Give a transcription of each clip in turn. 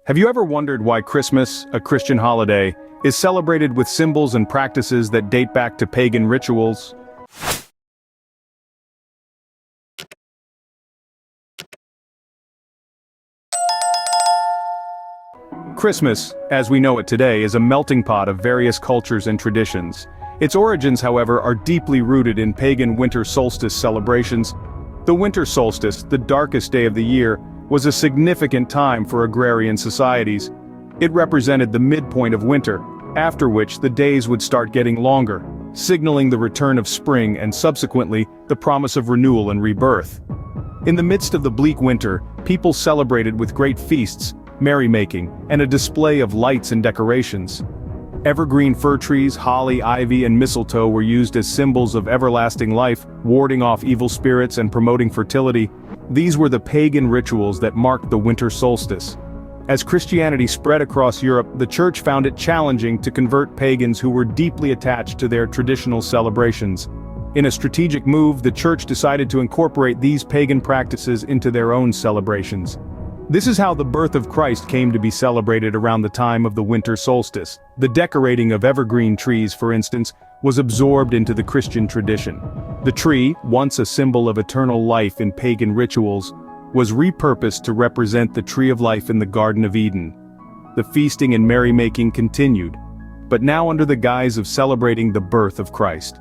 Have you ever wondered why Christmas, a Christian holiday, is celebrated with symbols and practices that date back to pagan rituals? Christmas, as we know it today, is a melting pot of various cultures and traditions. Its origins, however, are deeply rooted in pagan winter solstice celebrations. The winter solstice, the darkest day of the year, was a significant time for agrarian societies. It represented the midpoint of winter, after which the days would start getting longer, signaling the return of spring and subsequently the promise of renewal and rebirth. In the midst of the bleak winter, people celebrated with great feasts, merrymaking, and a display of lights and decorations. Evergreen fir trees, holly, ivy, and mistletoe were used as symbols of everlasting life, warding off evil spirits and promoting fertility. These were the pagan rituals that marked the winter solstice. As Christianity spread across Europe, the Church found it challenging to convert pagans who were deeply attached to their traditional celebrations. In a strategic move, the Church decided to incorporate these pagan practices into their own celebrations. This is how the birth of Christ came to be celebrated around the time of the winter solstice. The decorating of evergreen trees, for instance, was absorbed into the Christian tradition. The tree, once a symbol of eternal life in pagan rituals, was repurposed to represent the tree of life in the Garden of Eden. The feasting and merrymaking continued, but now under the guise of celebrating the birth of Christ.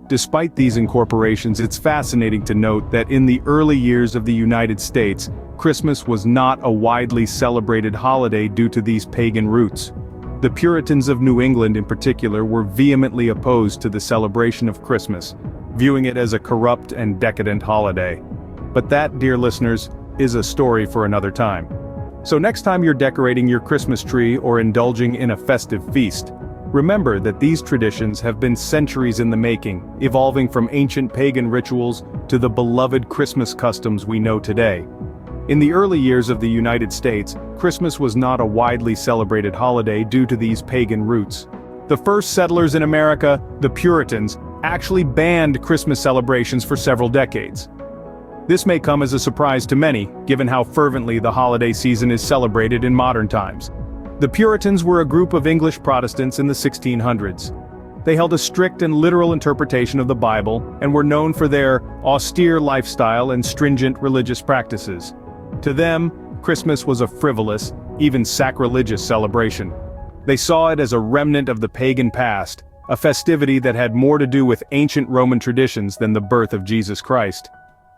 Despite these incorporations, it's fascinating to note that in the early years of the United States, Christmas was not a widely celebrated holiday due to these pagan roots. The Puritans of New England in particular were vehemently opposed to the celebration of Christmas, viewing it as a corrupt and decadent holiday. But that, dear listeners, is a story for another time. So next time you're decorating your Christmas tree or indulging in a festive feast, remember that these traditions have been centuries in the making, evolving from ancient pagan rituals to the beloved Christmas customs we know today. In the early years of the United States, Christmas was not a widely celebrated holiday due to these pagan roots. The first settlers in America, the Puritans, actually banned Christmas celebrations for several decades. This may come as a surprise to many, given how fervently the holiday season is celebrated in modern times. The Puritans were a group of English Protestants in the 1600s. They held a strict and literal interpretation of the Bible and were known for their austere lifestyle and stringent religious practices. To them, Christmas was a frivolous, even sacrilegious celebration. They saw it as a remnant of the pagan past, a festivity that had more to do with ancient Roman traditions than the birth of Jesus Christ.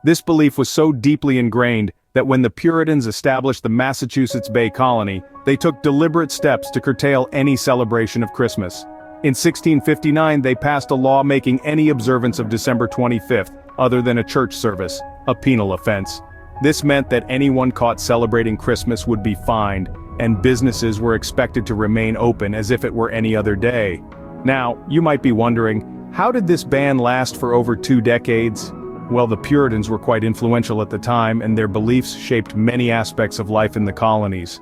This belief was so deeply ingrained that when the Puritans established the Massachusetts Bay Colony, they took deliberate steps to curtail any celebration of Christmas. In 1659, they passed a law making any observance of December 25th, other than a church service, a penal offense. This meant that anyone caught celebrating Christmas would be fined, and businesses were expected to remain open as if it were any other day. Now, you might be wondering, how did this ban last for over 2 decades? Well, the Puritans were quite influential at the time, and their beliefs shaped many aspects of life in the colonies.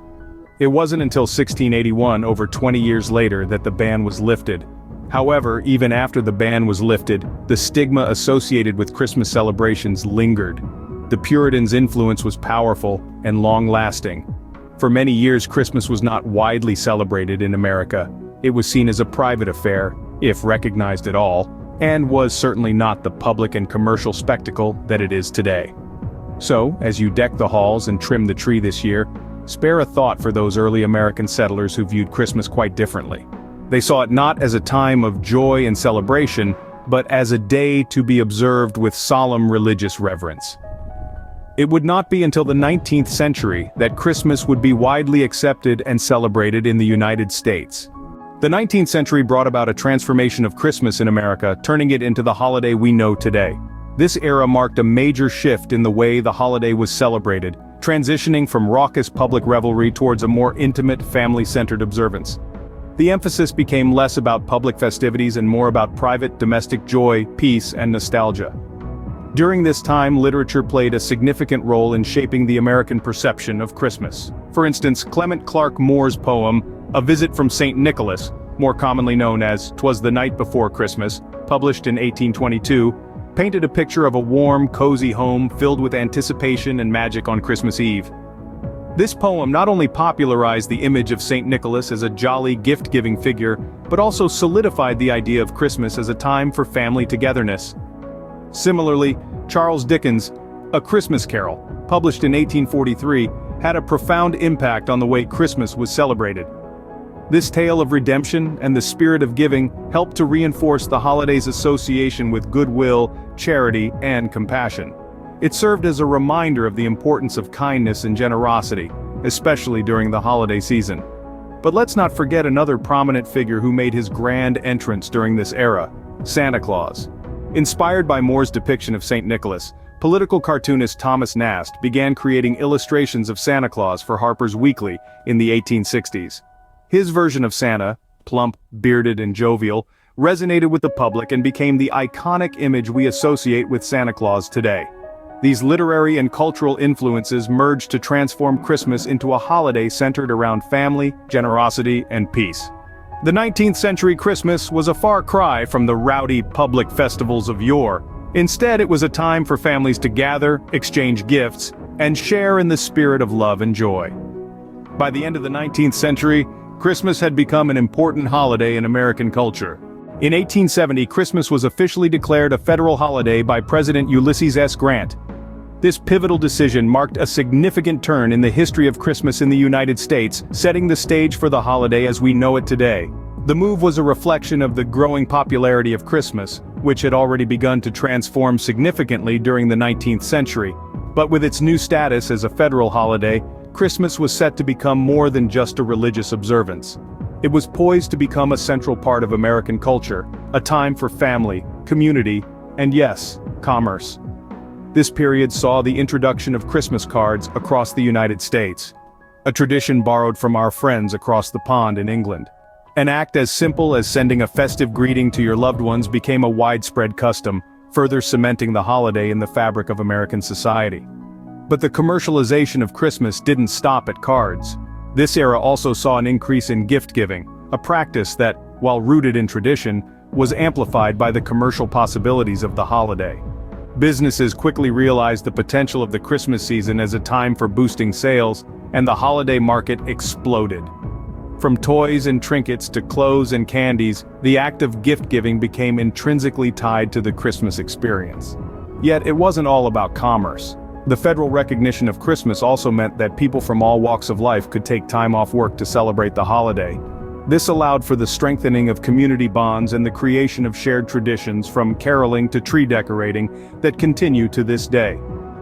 It wasn't until 1681, over 20 years later, that the ban was lifted. However, even after the ban was lifted, the stigma associated with Christmas celebrations lingered. The Puritans' influence was powerful and long-lasting. For many years, Christmas was not widely celebrated in America. It was seen as a private affair, if recognized at all, and was certainly not the public and commercial spectacle that it is today. So, as you deck the halls and trim the tree this year, spare a thought for those early American settlers who viewed Christmas quite differently. They saw it not as a time of joy and celebration, but as a day to be observed with solemn religious reverence. It would not be until the 19th century that Christmas would be widely accepted and celebrated in the United States. The 19th century brought about a transformation of Christmas in America, turning it into the holiday we know today. This era marked a major shift in the way the holiday was celebrated, transitioning from raucous public revelry towards a more intimate, family-centered observance. The emphasis became less about public festivities and more about private, domestic joy, peace, and nostalgia. During this time, literature played a significant role in shaping the American perception of Christmas. For instance, Clement Clarke Moore's poem, A Visit from St. Nicholas, more commonly known as "'Twas the Night Before Christmas," published in 1822, painted a picture of a warm, cozy home filled with anticipation and magic on Christmas Eve. This poem not only popularized the image of Saint Nicholas as a jolly gift-giving figure, but also solidified the idea of Christmas as a time for family togetherness. Similarly, Charles Dickens' A Christmas Carol, published in 1843, had a profound impact on the way Christmas was celebrated. This tale of redemption and the spirit of giving helped to reinforce the holiday's association with goodwill, charity, and compassion. It served as a reminder of the importance of kindness and generosity, especially during the holiday season. But let's not forget another prominent figure who made his grand entrance during this era: Santa Claus. Inspired by Moore's depiction of St. Nicholas, political cartoonist Thomas Nast began creating illustrations of Santa Claus for Harper's Weekly in the 1860s. His version of Santa, plump, bearded, and jovial, resonated with the public and became the iconic image we associate with Santa Claus today. These literary and cultural influences merged to transform Christmas into a holiday centered around family, generosity, and peace. The 19th century Christmas was a far cry from the rowdy public festivals of yore. Instead, it was a time for families to gather, exchange gifts, and share in the spirit of love and joy. By the end of the 19th century, Christmas had become an important holiday in American culture. In 1870, Christmas was officially declared a federal holiday by President Ulysses S. Grant. This pivotal decision marked a significant turn in the history of Christmas in the United States, setting the stage for the holiday as we know it today. The move was a reflection of the growing popularity of Christmas, which had already begun to transform significantly during the 19th century. But with its new status as a federal holiday, Christmas was set to become more than just a religious observance. It was poised to become a central part of American culture, a time for family, community, and yes, commerce. This period saw the introduction of Christmas cards across the United States, a tradition borrowed from our friends across the pond in England. An act as simple as sending a festive greeting to your loved ones became a widespread custom, further cementing the holiday in the fabric of American society. But the commercialization of Christmas didn't stop at cards. This era also saw an increase in gift-giving, a practice that, while rooted in tradition, was amplified by the commercial possibilities of the holiday. Businesses quickly realized the potential of the Christmas season as a time for boosting sales, and the holiday market exploded. From toys and trinkets to clothes and candies, the act of gift-giving became intrinsically tied to the Christmas experience. Yet it wasn't all about commerce. The federal recognition of Christmas also meant that people from all walks of life could take time off work to celebrate the holiday. This allowed for the strengthening of community bonds and the creation of shared traditions from caroling to tree decorating that continue to this day.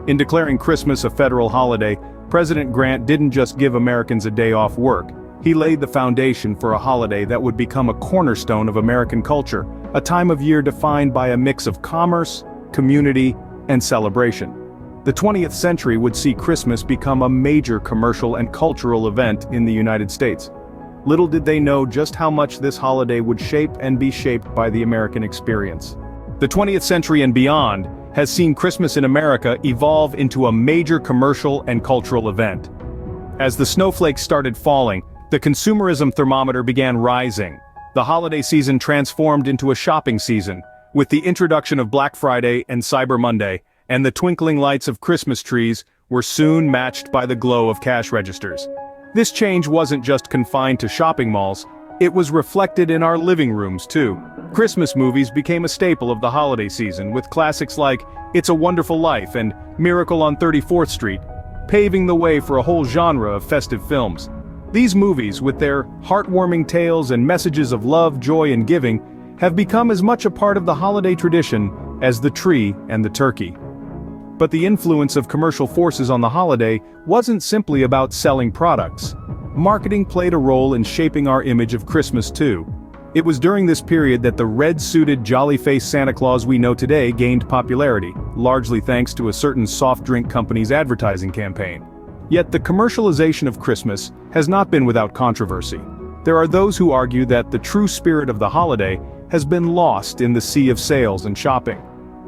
In declaring Christmas a federal holiday, President Grant didn't just give Americans a day off work. He laid the foundation for a holiday that would become a cornerstone of American culture, a time of year defined by a mix of commerce, community, and celebration. The 20th century would see Christmas become a major commercial and cultural event in the United States. Little did they know just how much this holiday would shape and be shaped by the American experience. The 20th century and beyond has seen Christmas in America evolve into a major commercial and cultural event. As the snowflakes started falling, the consumerism thermometer began rising. The holiday season transformed into a shopping season, with the introduction of Black Friday and Cyber Monday, and the twinkling lights of Christmas trees were soon matched by the glow of cash registers. This change wasn't just confined to shopping malls, it was reflected in our living rooms too. Christmas movies became a staple of the holiday season, with classics like It's a Wonderful Life and Miracle on 34th Street, paving the way for a whole genre of festive films. These movies, with their heartwarming tales and messages of love, joy, and giving, have become as much a part of the holiday tradition as the tree and the turkey. But the influence of commercial forces on the holiday wasn't simply about selling products. Marketing played a role in shaping our image of Christmas too. It was during this period that the red-suited, jolly-faced Santa Claus we know today gained popularity, largely thanks to a certain soft drink company's advertising campaign. Yet the commercialization of Christmas has not been without controversy. There are those who argue that the true spirit of the holiday has been lost in the sea of sales and shopping.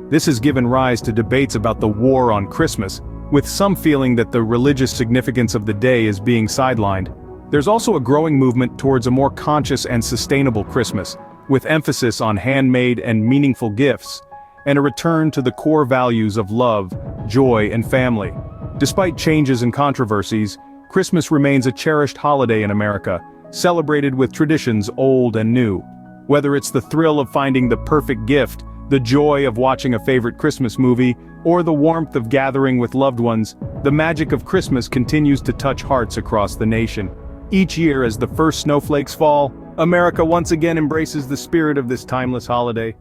This has given rise to debates about the war on Christmas, with some feeling that the religious significance of the day is being sidelined. There's also a growing movement towards a more conscious and sustainable Christmas, with emphasis on handmade and meaningful gifts, and a return to the core values of love, joy, and family. Despite changes and controversies, Christmas remains a cherished holiday in America, celebrated with traditions old and new. Whether it's the thrill of finding the perfect gift, the joy of watching a favorite Christmas movie, or the warmth of gathering with loved ones, the magic of Christmas continues to touch hearts across the nation. Each year as the first snowflakes fall, America once again embraces the spirit of this timeless holiday.